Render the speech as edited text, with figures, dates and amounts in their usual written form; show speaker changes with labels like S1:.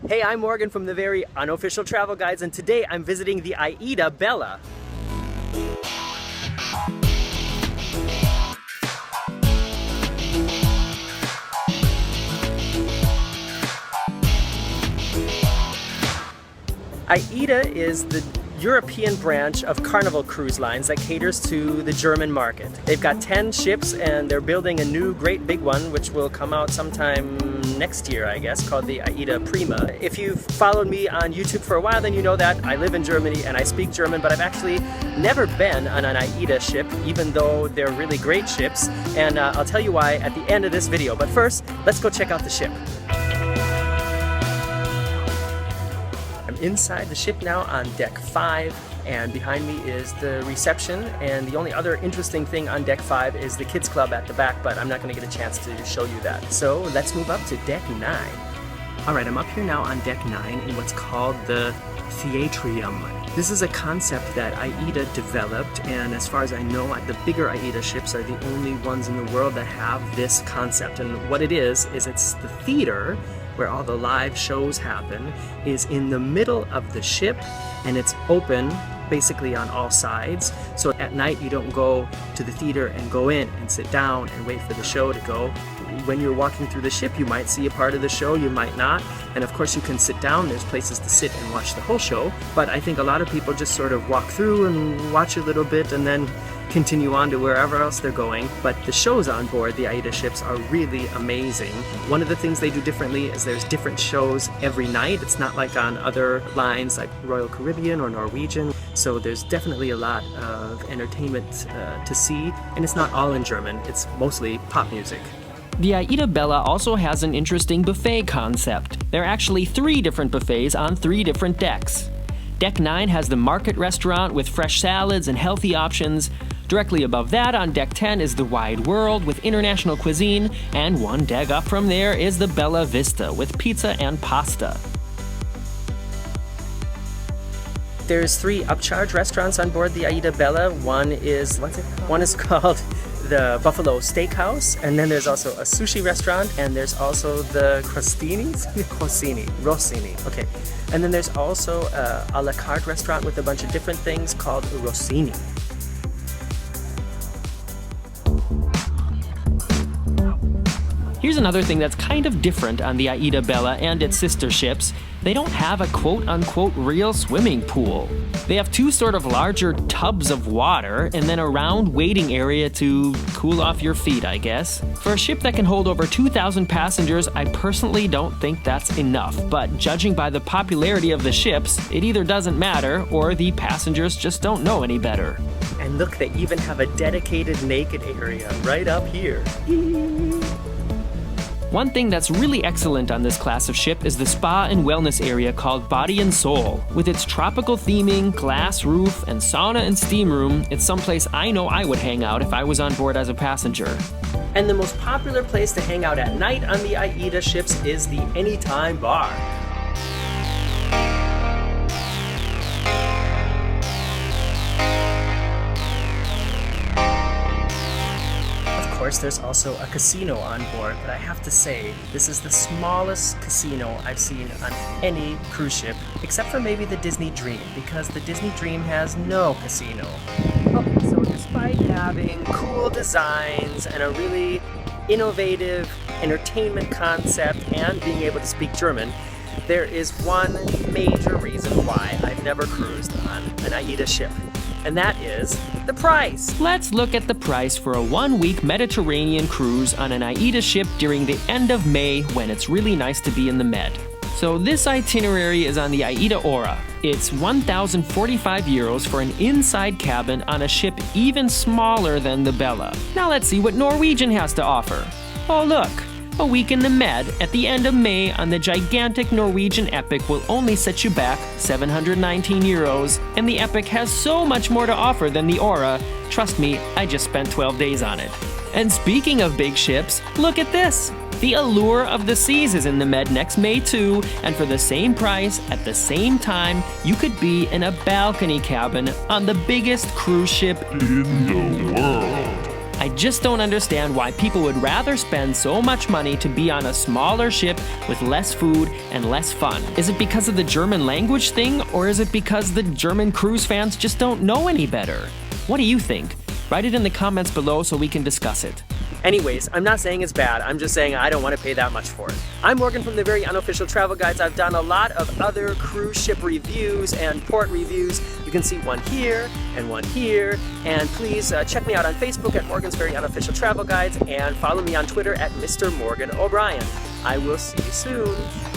S1: Hey, I'm Morgan from the very unofficial travel guides, and today I'm visiting the AIDAbella. AIDA is the European branch of Carnival Cruise Lines that caters to the German market. They've got 10 ships and they're building a new great big one which will come out sometime next year, I guess, called the AIDA Prima. If you've followed me on YouTube for a while, then you know that I live in Germany and I speak German, but I've actually never been on an AIDA ship, even though they're really great ships, and I'll tell you why at the end of this video. But first, let's go check out the ship. I'm inside the ship now on deck 5, and behind me is the reception, and the only other interesting thing on deck 5 is the kids club at the back, but I'm not going to get a chance to show you that. So let's move up to deck 9. Alright, I'm up here now on deck 9 in what's called the theatrium. This is a concept that AIDA developed, and as far as I know, the bigger AIDA ships are the only ones in the world that have this concept. And what it is it's the theater where all the live shows happen is in the middle of the ship, and it's open basically on all sides. So at night you don't go to the theater and go in and sit down and wait for the show to go. When you're walking through the ship, you might see a part of the show, you might not. And of course you can sit down, there's places to sit and watch the whole show. But I think a lot of people just sort of walk through and watch a little bit and then continue on to wherever else they're going. But the shows on board the AIDA ships are really amazing. One of the things they do differently is there's different shows every night. It's not like on other lines like Royal Caribbean or Norwegian. So there's definitely a lot of entertainment to see. And it's not all in German, it's mostly pop music.
S2: The AIDAbella also has an interesting buffet concept. There are actually 3 different buffets on 3 different decks. Deck 9 has the market restaurant with fresh salads and healthy options. Directly above that on deck 10 is the wide world with international cuisine, and one deck up from there is the Bella Vista with pizza and pasta.
S1: There's 3 upcharge restaurants on board the AIDAbella. One is called the Buffalo Steakhouse, and then there's also a sushi restaurant, and there's also the Rossini, okay. And then there's also a la carte restaurant with a bunch of different things called Rossini.
S2: Here's another thing that's kind of different on the AIDAbella and its sister ships. They don't have a quote-unquote real swimming pool. They have 2 sort of larger tubs of water and then a round waiting area to cool off your feet, I guess. For a ship that can hold over 2,000 passengers, I personally don't think that's enough, but judging by the popularity of the ships, it either doesn't matter or the passengers just don't know any better.
S1: And look, they even have a dedicated naked area right up here.
S2: One thing that's really excellent on this class of ship is the spa and wellness area called Body and Soul. With its tropical theming, glass roof, and sauna and steam room, it's someplace I know I would hang out if I was on board as a passenger.
S1: And the most popular place to hang out at night on the AIDA ships is the Anytime Bar. Of course, there's also a casino on board, but I have to say, this is the smallest casino I've seen on any cruise ship, except for maybe the Disney Dream, because the Disney Dream has no casino. Okay, so despite having cool designs and a really innovative entertainment concept and being able to speak German, there is one major reason why I've never cruised on an AIDA ship. And that is the price.
S2: Let's look at the price for a 1-week Mediterranean cruise on an AIDA ship during the end of May when it's really nice to be in the Med. So this itinerary is on the AIDA Aura. It's 1,045 euros for an inside cabin on a ship even smaller than the Bella. Now let's see what Norwegian has to offer. Oh look! A week in the Med at the end of May on the gigantic Norwegian Epic will only set you back 719 euros, and the Epic has so much more to offer than the Aura. Trust me, I just spent 12 days on it. And speaking of big ships, look at this! The Allure of the Seas is in the Med next May too, and for the same price, at the same time, you could be in a balcony cabin on the biggest cruise ship in the world. I just don't understand why people would rather spend so much money to be on a smaller ship with less food and less fun. Is it because of the German language thing, or is it because the German cruise fans just don't know any better? What do you think? Write it in the comments below so we can discuss it.
S1: Anyways, I'm not saying it's bad, I'm just saying I don't want to pay that much for it. I'm Morgan from the Very Unofficial Travel Guides. I've done a lot of other cruise ship reviews and port reviews. You can see one here and one here. And please check me out on Facebook at Morgan's Very Unofficial Travel Guides and follow me on Twitter at Mr. Morgan O'Brien. I will see you soon.